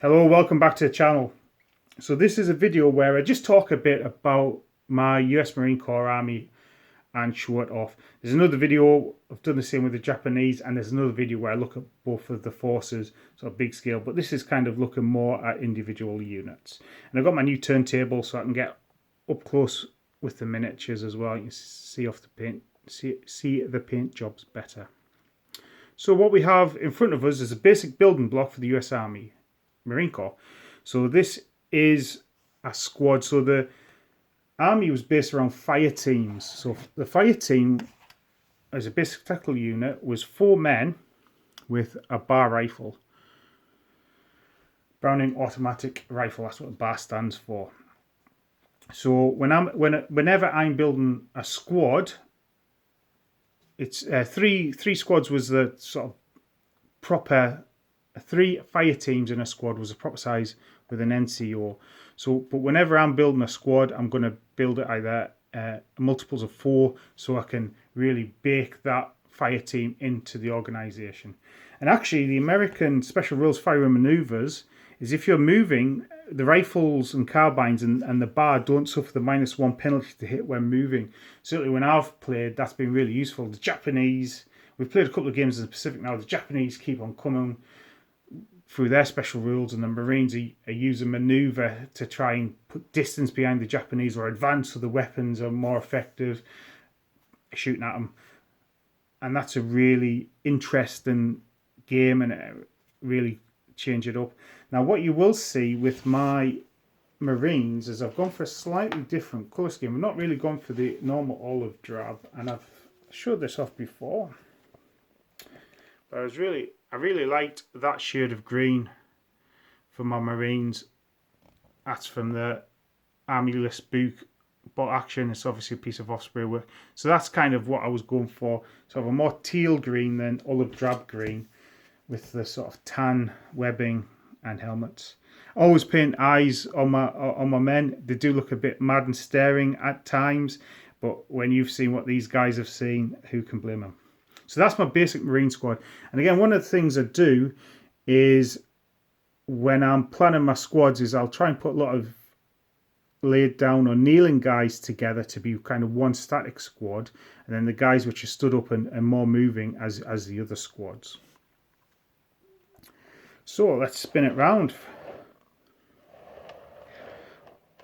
Hello, welcome back to the channel. So this is a video where I just talk a bit about my US Marine Corps Army and show it off. There's another video, I've done the same with the Japanese, and there's another video where I look at both of the forces, sort of big scale, but this is kind of looking more at individual units. And I've got my new turntable so I can get up close with the miniatures as well. You can see off the paint, see the paint jobs better. So what we have in front of us is a basic building block for the US Army Marine Corps. So this is a squad. So the Army was based around fire teams. So the fire team, as a basic tactical unit, was 4 men with a bar rifle. Browning automatic rifle, that's what the bar stands for. So whenever I'm building a squad, it's three squads was the sort of proper 3 fire teams in a squad was a proper size with an NCO. So, but whenever I'm building a squad, I'm going to build it either multiples of 4, so I can really bake that fire team into the organization. And actually, the American Special Rules Fire and Maneuvers is if you're moving, the rifles and carbines and the bar don't suffer the -1 penalty to hit when moving. Certainly when I've played, that's been really useful. The Japanese, we've played a couple of games in the Pacific now, the Japanese keep on coming through their special rules, and the Marines are using maneuver to try and put distance behind the Japanese or advance so the weapons are more effective shooting at them. And that's a really interesting game, and it really change it up. Now what you will see with my Marines is I've gone for a slightly different colour scheme. I've not really gone for the normal olive drab, and I've showed this off before, but I really liked that shade of green for my Marines. That's from the Army List book, but Action, it's obviously a piece of Osprey work. So that's kind of what I was going for. So I have a more teal green than olive drab green with the sort of tan webbing and helmets. I always paint eyes on my men. They do look a bit mad and staring at times, but when you've seen what these guys have seen, who can blame them? So that's my basic Marine squad. And again, one of the things I do is when I'm planning my squads is I'll try and put a lot of laid down or kneeling guys together to be kind of one static squad, and then the guys which are stood up and more moving as the other squads. So let's spin it round.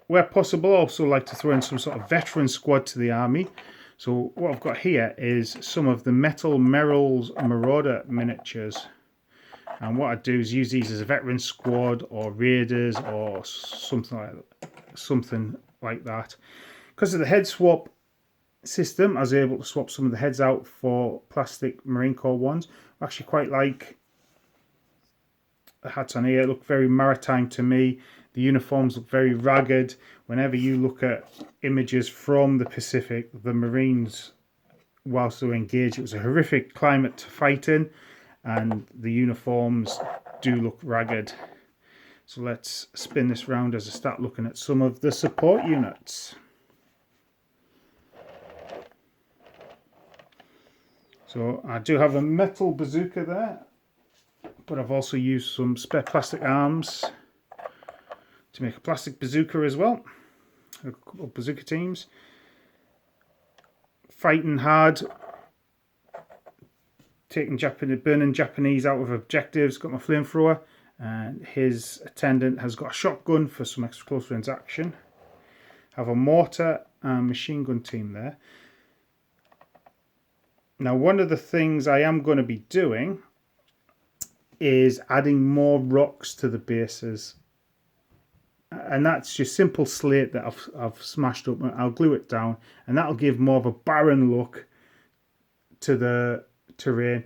Where possible, I also like to throw in some sort of veteran squad to the army. So what I've got here is some of the Metal Merrill's Marauder miniatures. And what I do is use these as a veteran squad or raiders or something like that. Because of the head swap system, I was able to swap some of the heads out for plastic Marine Corps ones. I actually quite like the hats on here. Look very maritime to me. The uniforms look very ragged. Whenever you look at images from the Pacific, the Marines, whilst they were engaged, it was a horrific climate to fight in, and the uniforms do look ragged. So let's spin this round as I start looking at some of the support units. So I do have a metal bazooka there, but I've also used some spare plastic arms to make a plastic bazooka as well. A couple of bazooka teams. Fighting hard. Burning Japanese out of objectives. Got my flamethrower. And his attendant has got a shotgun for some extra close range action. Have a mortar and machine gun team there. Now one of the things I am going to be doing is adding more rocks to the bases. And that's just simple slate that I've smashed up. I'll glue it down, and that'll give more of a barren look to the terrain.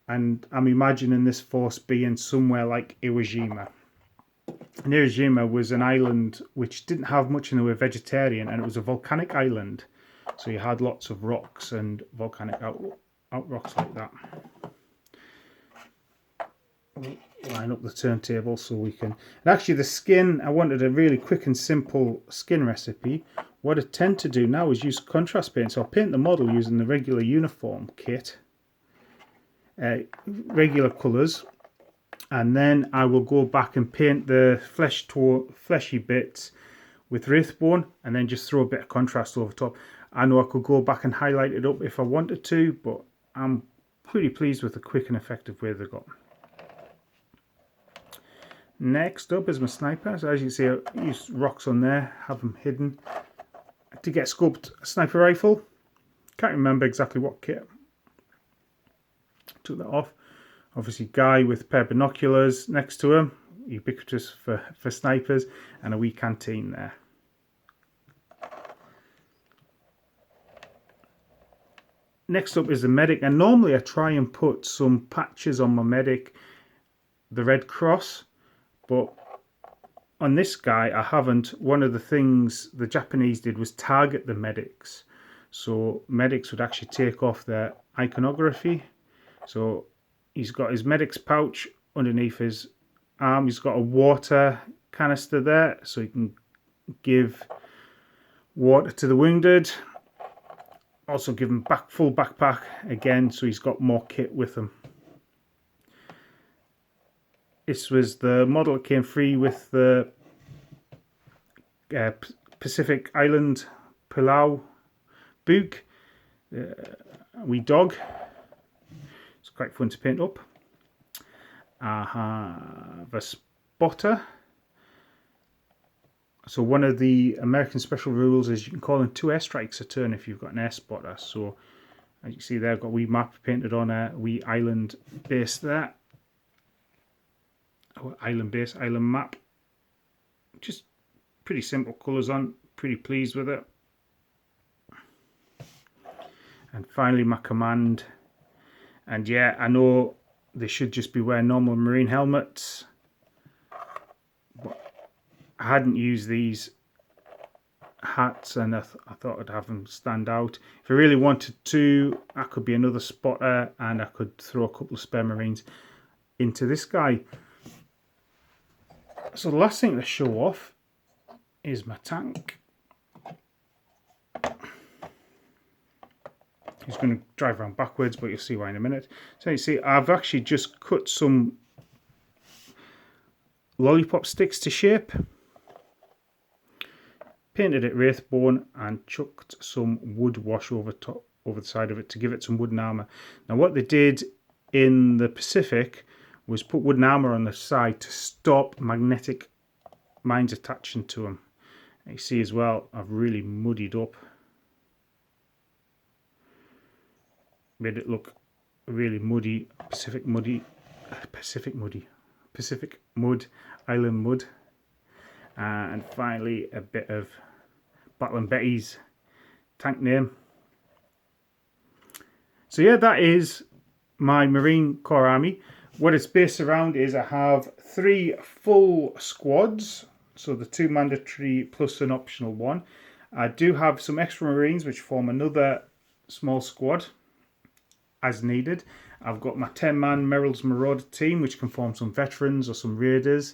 And I'm imagining this force being somewhere like Iwo Jima. And Iwo Jima was an island which didn't have much in the way of vegetarian, and it was a volcanic island. So you had lots of rocks and volcanic out rocks like that. Line up the turntable so we can, and actually the skin, I wanted a really quick and simple skin recipe. What I tend to do now is use contrast paint. So I'll paint the model using the regular uniform kit, regular colours, And then I will go back and paint the fleshy bits with Wraithbone, and then just throw a bit of contrast over top. I know I could go back and highlight it up if I wanted to, but I'm pretty pleased with the quick and effective way they got. Next up is my sniper. So as you see, I used rocks on there, have them hidden. To get scoped a sniper rifle, can't remember exactly what kit. Took that off. Obviously guy with a pair of binoculars next to him, ubiquitous for snipers, and a wee canteen there. Next up is the medic, and normally I try and put some patches on my medic, the Red Cross, but on this guy I haven't. One of the things the Japanese did was target the medics, so medics would actually take off their iconography. So he's got his medic's pouch underneath his arm, he's got a water canister there so he can give water to the wounded. Also give him full backpack again, so he's got more kit with him. This was the model that came free with the Pacific Island Palau book. A wee dog. It's quite fun to paint up. I have a spotter. So one of the American special rules is you can call in 2 airstrikes a turn if you've got an air spotter. So as you see there, I've got a wee map painted on a wee island base there. Oh, island base, island map. Just pretty simple colours on, pretty pleased with it. And finally my command. And yeah, I know they should just be wearing normal marine helmets, but I hadn't used these hats, and I thought I'd have them stand out. If I really wanted to, I could be another spotter and I could throw a couple of spare marines into this guy. So the last thing to show off is my tank. He's going to drive around backwards, but you'll see why in a minute. So you see, I've actually just cut some lollipop sticks to shape, painted it Wraithbone, and chucked some wood wash over the side of it to give it some wooden armour. Now what they did in the Pacific was put wooden armour on the side to stop magnetic mines attaching to them. And you see as well, I've really muddied up, made it look really muddy, Pacific mud, island mud. And finally a bit of Battle and Betty's tank name. So yeah, that is my Marine Corps Army. What it's based around is I have 3 full squads, so the 2 mandatory plus an optional 1. I do have some extra Marines which form another small squad as needed. I've got my 10-man Merrill's Marauder team, which can form some veterans or some raiders.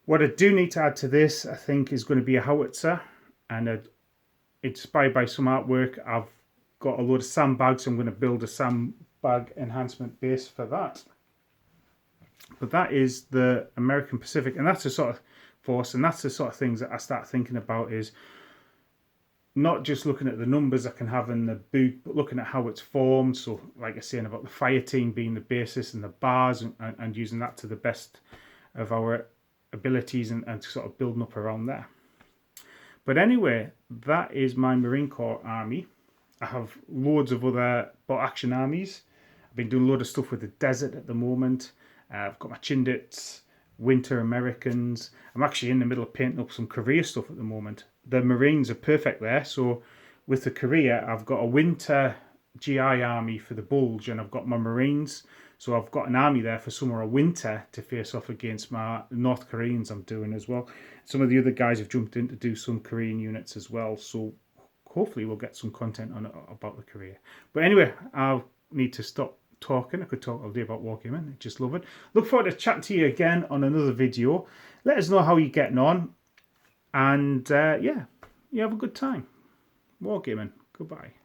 What I do need to add to this, I think, is going to be a howitzer, and inspired by some artwork, I've got a load of sandbags. So I'm going to build a sandbag enhancement base for that. But that is the American Pacific, and that's the sort of force, and that's the sort of things that I start thinking about, is not just looking at the numbers I can have in the book, but looking at how it's formed. So like I was saying about the fire team being the basis and the bars, and using that to the best of our abilities, and sort of building up around there. But anyway, that is my Marine Corps Army. I have loads of other bot action armies. I've been doing a load of stuff with the desert at the moment. I've got my Chindits, Winter Americans. I'm actually in the middle of painting up some Korea stuff at the moment. The Marines are perfect there. So with the Korea, I've got a Winter GI army for the Bulge, and I've got my Marines. So I've got an army there for summer or winter to face off against my North Koreans I'm doing as well. Some of the other guys have jumped in to do some Korean units as well. So hopefully we'll get some content on about the Korea. But anyway, I'll need to stop talking. I could talk all day about wargaming. I just love it. Look forward to chatting to you again on another video. Let us know how you're getting on. And yeah, you have a good time. Wargaming. Goodbye.